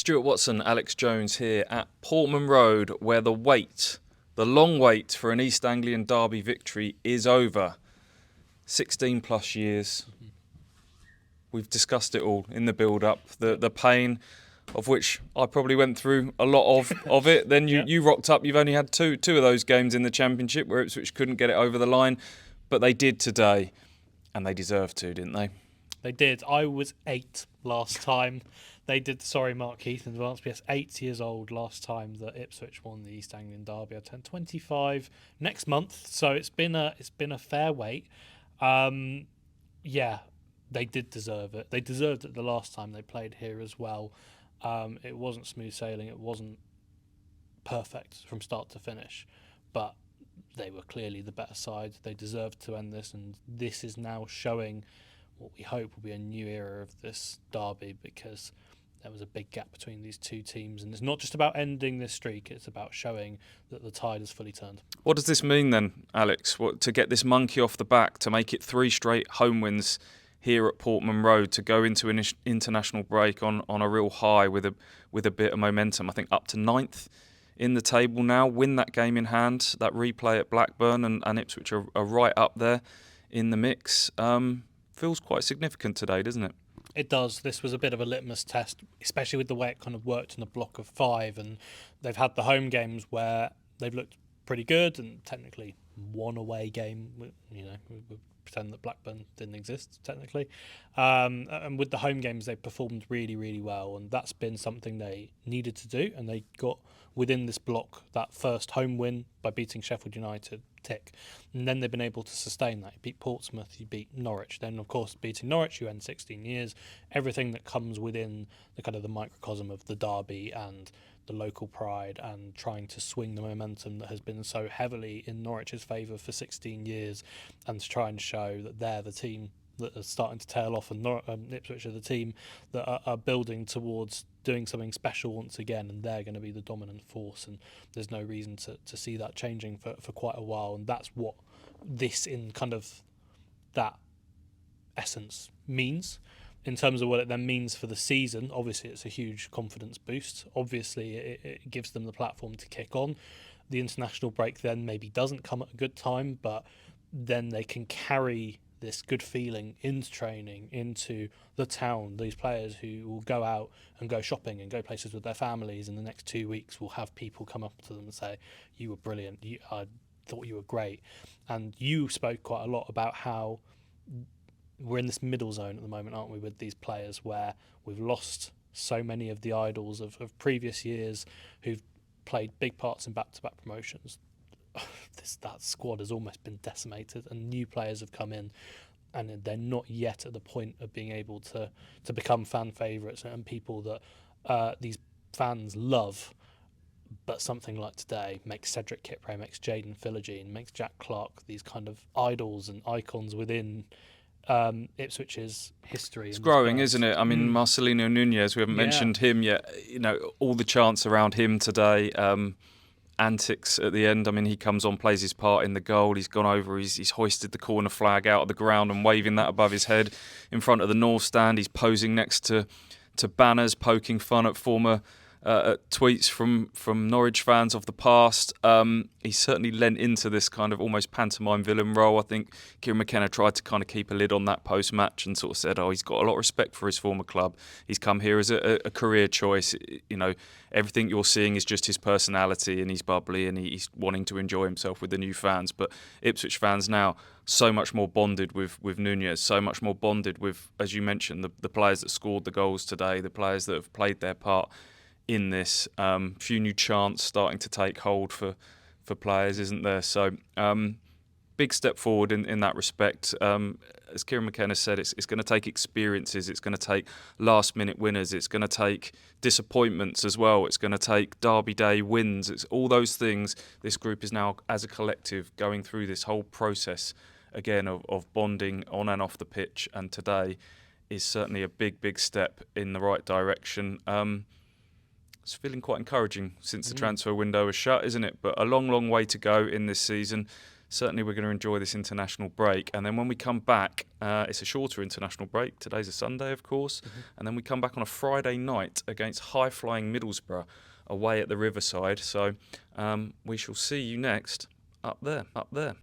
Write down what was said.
Stuart Watson, Alex Jones here at Portman Road, where the long wait for an East Anglian derby victory is over. 16 plus years. We've discussed it all in the build-up. The pain of which I probably went through a lot of it. Then you rocked up. You've only had two of those games in the Championship where Ipswich couldn't get it over the line. But they did today, and they deserved to, didn't they? They did. I was 8 last time. They did. Sorry, Mark Keith in advance. Yes, 8 years old last time that Ipswich won the East Anglian Derby. I turn 25 next month, so it's been a fair wait. Yeah, they did deserve it. They deserved it the last time they played here as well. It wasn't smooth sailing. It wasn't perfect from start to finish, but they were clearly the better side. They deserved to end this, and this is now showing what we hope will be a new era of this derby, because there was a big gap between these two teams, and it's not just about ending this streak, it's about showing that the tide has fully turned. What does this mean then, Alex? To get this monkey off the back, to make it 3 straight home wins here at Portman Road, to go into an international break on a real high with a bit of momentum. I think up to 9th in the table now, win that game in hand, that replay at Blackburn, and Ipswich are right up there in the mix. Feels quite significant today, doesn't it? It does. This was a bit of a litmus test, especially with the way it kind of worked in a block of 5, and they've had the home games where they've looked pretty good, and technically one away game, we pretend that Blackburn didn't exist technically, and with the home games they performed really, really well, and that's been something they needed to do, and they got within this block that first home win by beating Sheffield United, tick, and then they've been able to sustain that. You beat Portsmouth, you beat Norwich, then of course beating Norwich you end 16 years, everything that comes within the kind of the microcosm of the derby and the local pride, and trying to swing the momentum that has been so heavily in Norwich's favour for 16 years, and to try and show that they're the team that are starting to tail off, and Ipswich are the team that are building towards doing something special once again, and they're going to be the dominant force, and there's no reason to see that changing for quite a while, and that's what this in kind of that essence means. In terms of what it then means for the season, obviously it's a huge confidence boost. Obviously it gives them the platform to kick on. The international break then maybe doesn't come at a good time, but then they can carry this good feeling into training, into the town. These players who will go out and go shopping and go places with their families in the next 2 weeks will have people come up to them and say, "You were brilliant. I thought you were great." And you spoke quite a lot about how we're in this middle zone at the moment, aren't we, with these players where we've lost so many of the idols of previous years who've played big parts in back-to-back promotions. That squad has almost been decimated, and new players have come in, and they're not yet at the point of being able to become fan favourites and people that these fans love. But something like today makes Cedric Kipre, makes Jayden Philogene, makes Jack Clark these kind of idols and icons within Ipswich's history. It's growing, isn't it? I mean, Marcelino Nunez, we haven't mentioned him yet. All the chants around him today, antics at the end. I mean, he comes on, plays his part in the goal. He's gone over, he's hoisted the corner flag out of the ground and waving that above his head in front of the North Stand. He's posing next to banners, poking fun at former tweets from Norwich fans of the past. He certainly lent into this kind of almost pantomime villain role. I think Kieran McKenna tried to kind of keep a lid on that post-match and sort of said, he's got a lot of respect for his former club. He's come here as a career choice. Everything you're seeing is just his personality, and he's bubbly and he's wanting to enjoy himself with the new fans. But Ipswich fans now so much more bonded with Nunez, so much more bonded with, as you mentioned, the players that scored the goals today, the players that have played their part in this. Few new chants starting to take hold for players, isn't there? So big step forward in that respect. As Kieran McKenna said, it's going to take experiences, it's going to take last minute winners, it's going to take disappointments as well, it's going to take derby day wins. It's all those things. This group is now, as a collective, going through this whole process again of bonding on and off the pitch, and today is certainly a big step in the right direction. It's feeling quite encouraging since the transfer window was shut, isn't it? But a long way to go in this season certainly we're going to enjoy this international break. And then when we come back, it's a shorter international break. Today's a Sunday, of course. And then we come back on a Friday night against high-flying Middlesbrough away at the Riverside. So we shall see you next up there.